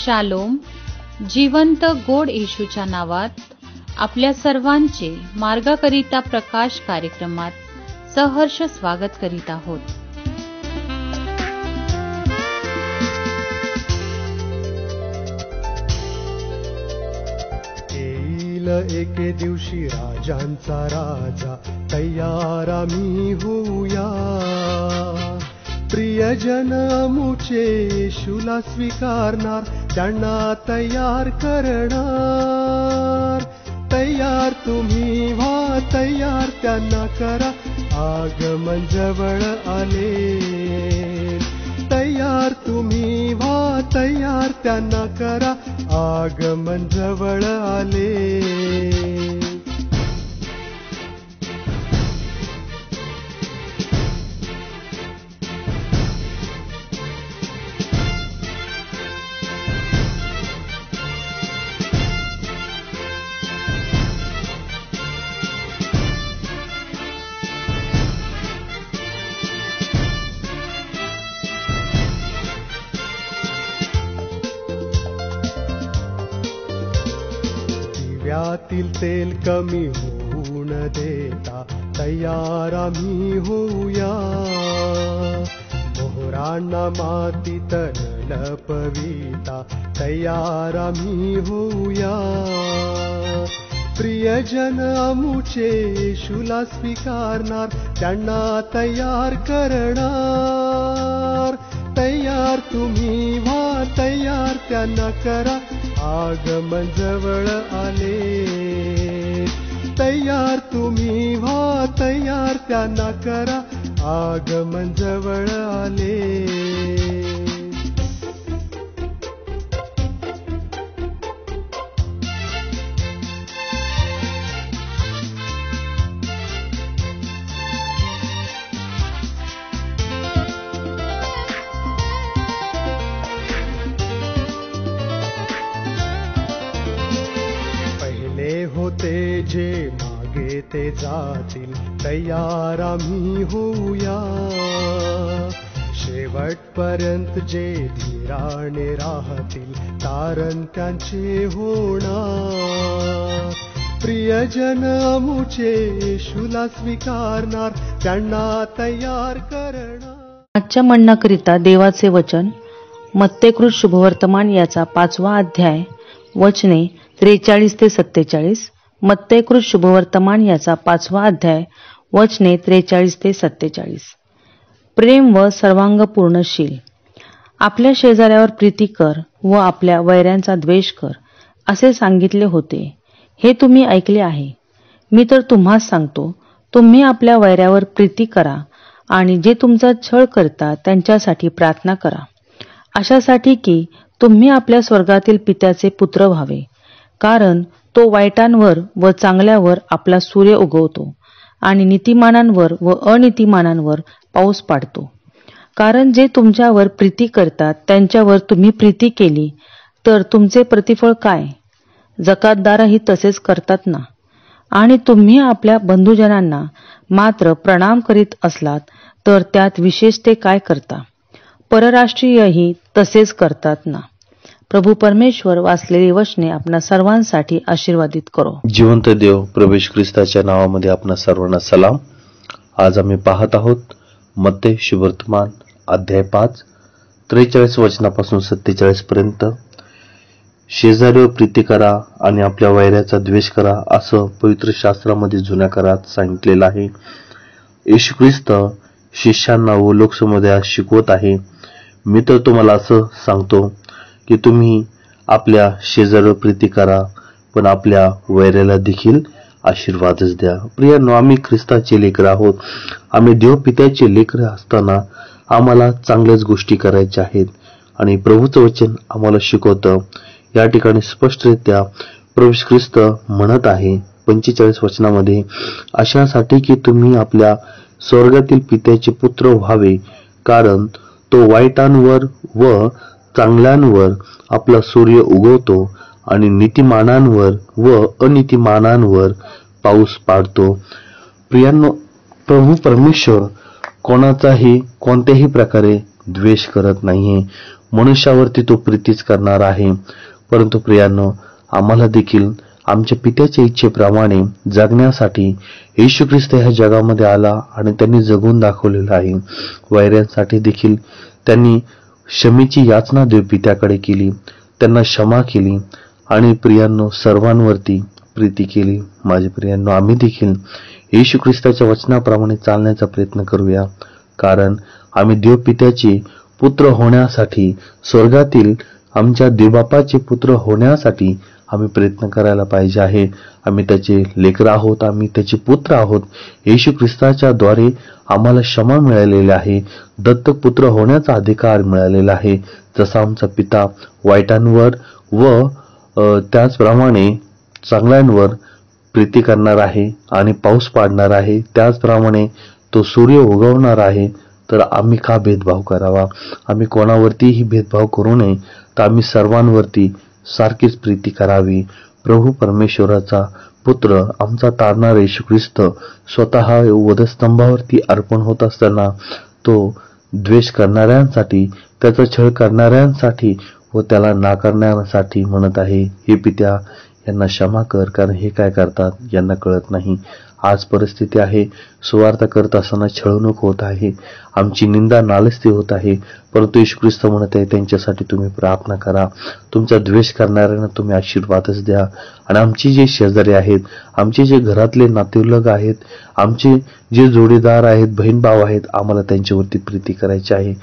Shalom. जिवंत गोड येशूच्या नावात आपल्या सर्वांचे मार्गाकरिता प्रकाश कार्यक्रमात सहर्ष स्वागत करीत आहोत. येईल एके दिवशी राजांचा राजा, तयार आम्ही होऊया. प्रियजन मुचे येशूला स्वीकारणार, त्यांना तयार करणार. तयार तुम्ही व्हा, तयार त्यांना करा, आगमन जवळ आले. तयार तुम्ही व्हा, तयार त्यांना करा, आगमन जवळ आले. दिव्यातील तेल कमी होऊ न देता, तयार आम्ही होऊया. मोहरांना मातीत न लपविता, तयार आम्ही होऊया. प्रियजन आमुचे येशूला स्वीकारणार, त्यांना तयार करणार. तयार तुम्ही व्हा, तयार त्यांना करा, आगमन जवळ आले. तयार तुम्ही व्हा, तयार त्यांना करा, आगमन जवळ आले. होते जे मागे ते जातील, तयार आम्ही होऊया. शेवटपर्यंत जे धीराने राहतील, तारण त्यांचे होणार. प्रियजन आमुचे येशूला स्वीकारणार, त्यांना तयार करणार. आजच्या म्हणण्याकरिता देवाचे वचन मत्तेकृत शुभवर्तमान याचा 5वा अध्याय वचने 43 ते 47. मत्तेकृत शुभवर्तमान याचा 5वा अध्याय वचने 43 ते 47. प्रेम व सर्वांगपूर्णशील. आपल्या शेजाऱ्यावर प्रीती कर व आपल्या वैऱ्यांचा द्वेष कर, असे सांगितले होते. हे तुम्ही ऐकले आहे. मी तर तुम्हास सांगतो, तुम्ही आपल्या वैऱ्यावर प्रीती करा आणि जे तुमचा छळ करतात त्यांच्यासाठी प्रार्थना करा, अशासाठी की तुम्ही आपल्या स्वर्गातील पित्याचे पुत्र व्हावे. कारण तो वाईटांवर व चांगल्यावर आपला सूर्य उगवतो आणि नीतिमानांवर व अनीतिमानांवर पाऊस पाडतो. कारण जे तुमच्यावर प्रीती करतात त्यांच्यावर तुम्ही प्रीती केली तर तुमचे प्रतिफळ काय? जकातदारही तसेच करतात ना. आणि तुम्ही आपल्या बंधुजनांना मात्र प्रणाम करीत असलात तर त्यात विशेष ते काय करता? परराष्ट्रीयही तसेच करतात ना. प्रभू परमेश्वर वाचलेली वचने आपणा सर्वांसाठी आशीर्वादित करो. जिवंत देव प्रभू येशू ख्रिस्ताच्या नावामध्ये आपणा सर्वांना सलाम. आज आम्ही पाहत आहोत मत्ते शुभवर्तमान अध्याय 5 43 वचनापासून 47 पर्यंत. शेजारीवर प्रीती करा आणि आपल्या वैऱ्याचा द्वेष करा, असं पवित्र शास्त्रामध्ये जुन्या काळात सांगितलेलं आहे. येशू ख्रिस्त शिष्यांना व लोकसमुदायास शिकवत आहे. मी तर तुम्हाला असं सांगतो की तुम्ही आपल्या शेजारीवर प्रीती करा, पण आपल्या वैऱ्याला देखील आशीर्वादच द्या. प्रियांनो, आम्ही ख्रिस्ताचे लेकर आहोत. आम्ही देवपित्याचे लेकर असताना आम्हाला चांगल्याच गोष्टी करायच्या आहेत आणि प्रभूचं वचन आम्हाला शिकवतं. या ठिकाणी स्पष्टरित्या प्रभू ख्रिस्त म्हणत आहे 45 वचनामध्ये, अशासाठी की तुम्ही आपल्या स्वर्गातील पित्याचे पुत्र व्हावे. कारण तो वाईटांवर व चांगल्यांवर आपला सूर्य उगवतो आणि नीतिमानांवर व अनीतिमानांवर पाऊस पाडतो. प्रियांनो, प्रभू परमेश्वर कोणाचाही कोणत्याही प्रकारे द्वेष करत नाहीये, मनुष्यावरती तो प्रीतीच करणार आहे. परंतु प्रियांनो, आम्हाला देखील आमच्या पित्याच्या इच्छेप्रमाणे जगण्यासाठी येशू ख्रिस्त ह्या जगामध्ये आला आणि त्यांनी जगून दाखवलेलं आहे. वैऱ्यांसाठी देखील त्यांनी क्षमेची याचना देव पित्याकडे केली, त्यांना क्षमा केली आणि प्रियांनो सर्वांवरती प्रीती केली. माझे प्रियांनो, आम्ही देखील येशू ख्रिस्ताच्या वचनाप्रमाणे चालण्याचा प्रयत्न करूया, कारण आम्ही देव पित्याचे पुत्र होण्यासाठी, स्वर्गातील आमच्या देवबापाचे पुत्र होण्यासाठी आम्ही प्रयत्न करायला पाहिजे आहे. आम्ही त्याचे लेकरं आहोत, आम्ही त्याचे पुत्र आहोत. येशू ख्रिस्ताच्या द्वारे आम्हाला क्षमा मिळालेली आहे, दत्तक पुत्र होण्याचा अधिकार मिळालेला आहे. जसा आमचा पिता वाईटांवर व त्याचप्रमाणे चांगल्यांवर प्रीती करणार आहे आणि पाऊस पाडणार आहे, त्याचप्रमाणे तो सूर्य उगवणार आहे, तर आम्ही का भेदभाव करावा? आम्ही कोणावरतीही भेदभाव करू नये, तर आम्ही सर्वांवरती सारखीच प्रीती करावी. प्रभू परमेश्वराचा पुत्र आमचा तारणारा येशू ख्रिस्त स्वतः वधस्तंभावरती अर्पण होत असताना तो द्वेष करणाऱ्यांसाठी, त्याचा छळ करणाऱ्यांसाठी व त्याला नाकारण्यासाठी म्हणत आहे, हे पित्या, यांना क्षमा कर, कारण हे काय करतात यांना कळत नाही. आज परिस्थिती आहे, सुवार्ता करत असताना छळवणूक होत आहे, आमची निंदा नालस्ती होत आहे. परंतु येशू ख्रिस्त म्हणत आहे, त्यांच्यासाठी तुम्ही प्रार्थना करा, तुमचा द्वेष करणाऱ्यांना तुम्ही आशीर्वादच द्या. आणि आमचे जे शेजारी आहेत, आमचे जे घरातले नातेवाईक आहेत, आमचे जे जोडीदार आहेत, बहीण भाव आहेत, आम्हाला त्यांच्यावरती प्रीती करायची आहे,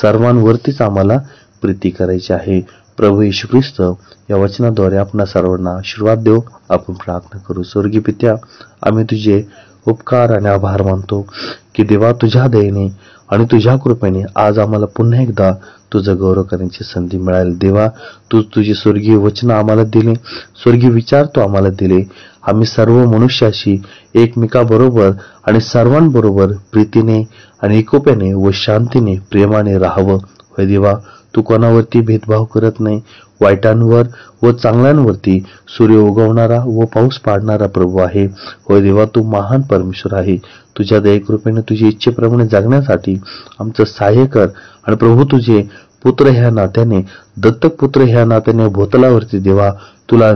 सर्वांवरतीच आम्हाला प्रीती करायची आहे. प्रभू येशू ख्रिस्त या वचनाद्वारे आपणा सर्वांना आशीर्वाद देव. आपण प्रार्थना करू. स्वर्गीय पित्या, आम्ही तुझे उपकार आणि आभार मानतो की देवा, तुझ्या दयेने आणि तुझ्या कृपेने आज आम्हाला पुन्हा एकदा तुझं गौरव करण्याची संधी मिळाली. देवा, तू तुझी स्वर्गीय वचन आम्हाला दिले, स्वर्गीय विचार तू आम्हाला दिले. आम्ही सर्व मनुष्याशी एकमेकाबरोबर आणि सर्वांबरोबर प्रीतीने आणि एकोप्याने व शांतीने प्रेमाने राहावं. होय देवा, तू कोणावरती भेदभाव करत नाही, वाईटांवर व चांगल्यांवरती सूर्य उगवणारा व पाऊस पाडणारा प्रभू आहे. होय देवा, तू महान परमेश्वर आहे. तुझ्या दयेकृपेने तुझ्या इच्छेप्रमाणे जगण्यासाठी आमचं सहाय्य कर. आणि प्रभू, तुझे पुत्र ह्या नात्याने, दत्तक पुत्र ह्या नात्याने भोतलावरती देवा तुला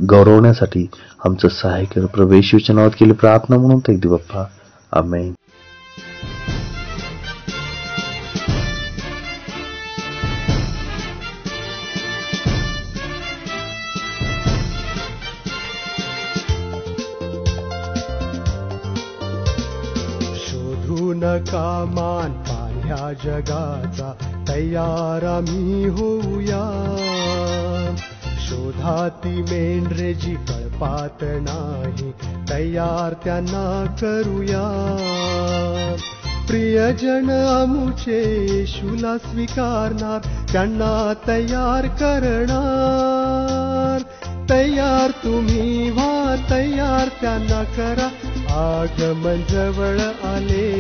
गौरवण्यासाठी आमचं सहाय्य कर. प्रभू येशूच्या नावात केली प्रार्थना म्हणून ते दे बाप्पा. आमेन. नका मान पाह्या जगाचा, तयार आम्ही होऊया. शोधाती मेंढरे जी कळपात नाही, तयार त्यांना करूया. प्रियजन आमुचे येशूला स्वीकारणार, त्यांना तयार करणार. तयार तुम्ही व्हा, तयार त्यांना करा, आगमन जवळ आले.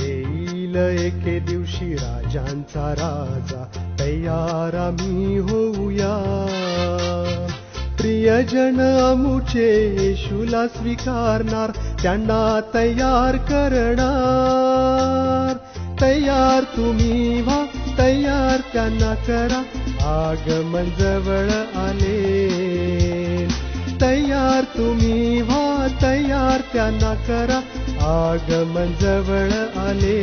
येईल एके दिवशी राजांचा राजा, तयार आम्ही होऊया. प्रियजन आमुचे येशूला स्वीकारणार, त्यांना तयार करणार. तयार तुम्ही व्हा, तयार त्यांना करा, आगमन जवळ आले. तयार तुम्ही व्हा, तयार त्यांना करा, आगमन जवळ आले.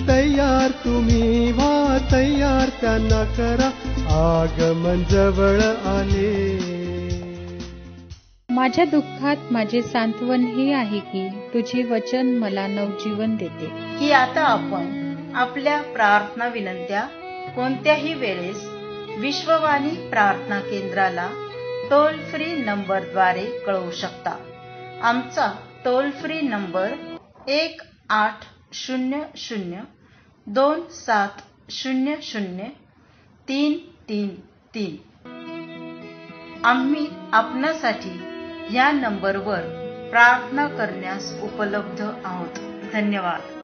तयार तुम्ही व्हा, तयार त्यांना करा, आगमन जवळ आले. माझ्या दुःखात माझे सांत्वन हे आहे की तुझे वचन मला नवजीवन देते. की आता आपण आपल्या प्रार्थना विनंत्या कोणत्याही वेळेस विश्ववाणी प्रार्थना केंद्राला टोल फ्री नंबरद्वारे कळवू शकता. आमचा टोल फ्री नंबर 1-800-2700-333. आम्ही आपणासाठी या नंबरवर प्रार्थना करण्यास उपलब्ध आहोत. धन्यवाद.